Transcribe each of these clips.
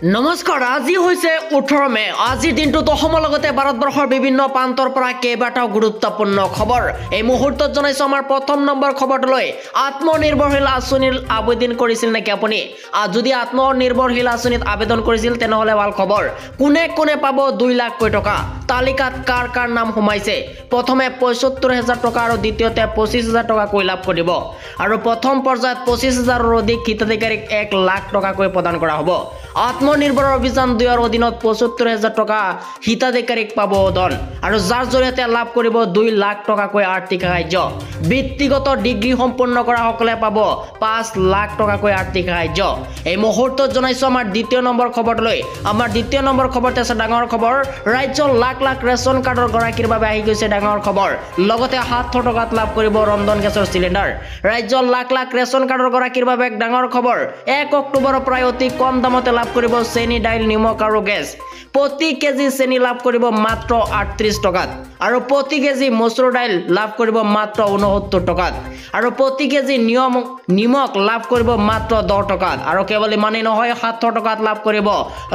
নমস্কাৰ আজি হৈছে 18 মে আজিৰ দিনটোত অসমৰ লগতে ভাৰতবৰ্ষৰ বিভিন্ন প্ৰান্তৰ পৰা কেইবাটাও গুৰুত্বপূৰ্ণ খবৰ এই মুহূৰ্তত জনাইছো আমাৰ প্ৰথম নম্বৰ খবৰটোলৈ আত্মনিৰ্ভৰশীল আঁচনিৰ আবেদন কৰিছিল নেকি আপুনি যদি আত্মনিৰ্ভৰশীল আঁচনিত আবেদন কৰিছিল তেনেহলে ভাল খবৰ কোনে কোনে পাব 2 লাখ টকা তালিকাত কাৰ কাৰ নাম সোমাইছে প্ৰথমে ৭৫,০০০ টকা আৰু দ্বিতীয়তে ২৫,০০০ টকা কৈ লাভ কৰিব আৰু প্ৰথম পৰ্যায়ত ২৫,০০০ৰ অধিক হিতাধিকাৰীক 1 লাখ টকা কৈ প্ৰদান কৰা হ'ব আত্মনিৰ্ভৰ অভিযান 2ৰ অধীনত ৭৫,০০০ টকা হিতাধিকাৰীক পাব ধন আৰু যাৰ জৰিয়তে লাভ কৰিব 2 লাখ টকাকৈ আৰ্থিক সাহায্য ব্যক্তিগত ডিগ্ৰী সম্পূৰ্ণ কৰা সকলে পাব 5 লাখ টকাকৈ আৰ্থিক সাহায্য এই মুহূৰ্তত জনাইছো আমাৰ দ্বিতীয় নম্বৰ খবৰলৈ আমাৰ দ্বিতীয় নম্বৰ খবৰতে আছে ডাঙৰ খবৰ ৰাজ্যৰ লাখ লাখ ৰেচন কাৰ্ডৰ গৰাকীৰ বাবে আহি গৈছে ডাঙৰ খবৰ লগতে 700 টকাত লাভ কৰিব ৰন্ধন গেছৰ চিলিণ্ডাৰ ৰাজ্যৰ লাখ লাখ ৰেচন কাৰ্ডৰ গৰাকীৰ বাবে এক ডাঙৰ খবৰ 1 অক্টোবৰৰ প্ৰায় অতি কম দামতে লাভ কৰিব চেনি ডাইল নিমখ আৰু গেছ প্ৰতি কেজি চেনি লাভ কৰিব মাত্ৰ 38 টকাত আৰু প্ৰতি কেজি মসুৰ ডাইল লাভ কৰিব মাত্ৰ 69 টকাত আৰু প্ৰতি কেজি নিমখ লাভ কৰিব মাত্ৰ 10 টকাত আৰু কেৱল ইমানেই নহয় 700 টকাত লাভ কৰিব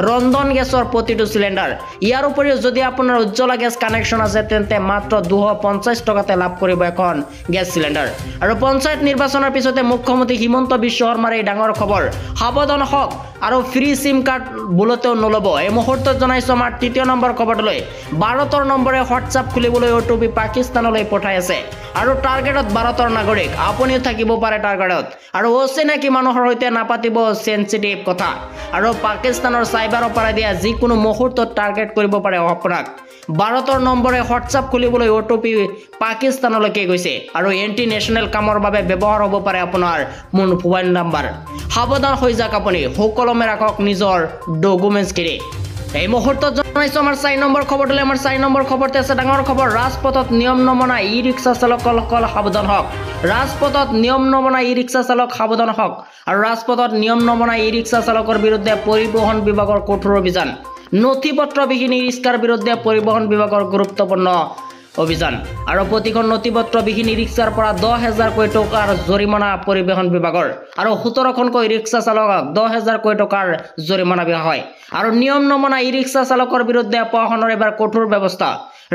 ৰন্ধন গেছৰ প্ৰতিটো চিলিণ্ডাৰ ইয়াৰ উপৰিও যদি আপোনাৰ উজ্জ্বলা গেছ কানেকশ্যন আছে তেন্তে মাত্ৰ 250 টকাতে লাভ কৰিব এখন গেছ চিলিণ্ডাৰ আৰু পঞ্চায়ত নিৰ্বাচনৰ পিছতে মুখ্যমন্ত্ৰী হিমন্ত বিশ্ব শৰ্মাৰ এই ডাঙৰ খবৰ সাৱধান হওক আৰু ফ্ৰী সিম কাৰ্ড বুলতেও নলব এই মুহূৰ্তত জনাইছো আমাৰ তৃতীয় নম্বৰ খবৰলৈ ভাৰতৰ নম্বৰে হোৱাটছআপ খুলিবলৈ অ'টিপি পাকিস্তানলৈ পঠাই আছে আৰু টাৰ্গেটত ভাৰতৰ নাগৰিক আপুনিও থাকিব পাৰে টাৰ্গেটত আৰু অচিনাকি মানুহৰ সৈতে নাপাতিব সেনচিটিভ কথা আৰু পাকিস্তানৰ চাইবাৰ অপৰাধীয়ে যিকোনো মুহূৰ্তত টাৰ্গেট কৰিব পাৰে আপোনাক ভাৰতৰ নম্বৰে হোৱাটছআপ খুলিবলৈ অ'টিপি পাকিস্তানলৈকে গৈছে আৰু এন্টি নেশ্যনেল কামৰ বাবে ব্যৱহাৰ হ'ব পাৰে আপোনাৰ মোবাইল নম্বৰ সাৱধান হৈ যাওক আপুনি সকলমে ৰাখক নিজৰ ডকুমেণ্টছখিনি এই মুহূৰ্তত জনাইছো আমাৰ 4 নম্বৰ খবৰটোলৈ আমাৰ 4 নম্বৰ খবৰতে আছে ডাঙৰ খবৰ ৰাজপথত নিয়ম নমনা ই ৰিক্সা চালকসকল সাৱধান হওক ৰাজপথত নিয়ম নমনা ই ৰিক্সা চালক সাৱধান হওক আৰু ৰাজপথত নিয়ম নমনা ই ৰিক্সা চালকৰ বিৰুদ্ধে পৰিবহণ বিভাগৰ কঠোৰ অভিযান নথিপত্ৰবিহীন ই ৰিক্সাৰ বিৰুদ্ধে পৰিবহণ বিভাগৰ গুৰুত্বপূৰ্ণ অভিযান আৰু প্ৰতিখন নথিপত্ৰবিহীন ই ৰিক্সাৰ পৰা 10,000 টকাৰ জৰিমনা পৰিবহণ বিভাগৰ আৰু 17খনকৈ ৰিক্সা চালকক 10,000 টকাৰ জৰিমনা বিহা হয় আৰু নিয়ম নমনা ই ৰিক্সা চালকৰ বিৰুদ্ধে প্ৰশাসনৰ এবাৰ কঠোৰ ব্যৱস্থা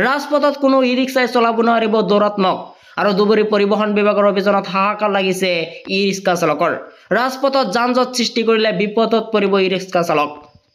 ৰাজপথত কোনো ই ৰিক্সাই চলাব নোৱাৰিব দৌৰাত্মক আৰু দুবৰি পৰিবহণ বিভাগৰ অভিযানত হাহাকাৰ লাগিছে ই ৰিক্সা চালকৰ ৰাজপথত যান জঁট সৃষ্টি কৰিলে বিপদত পৰিব ই ৰিক্সা চালক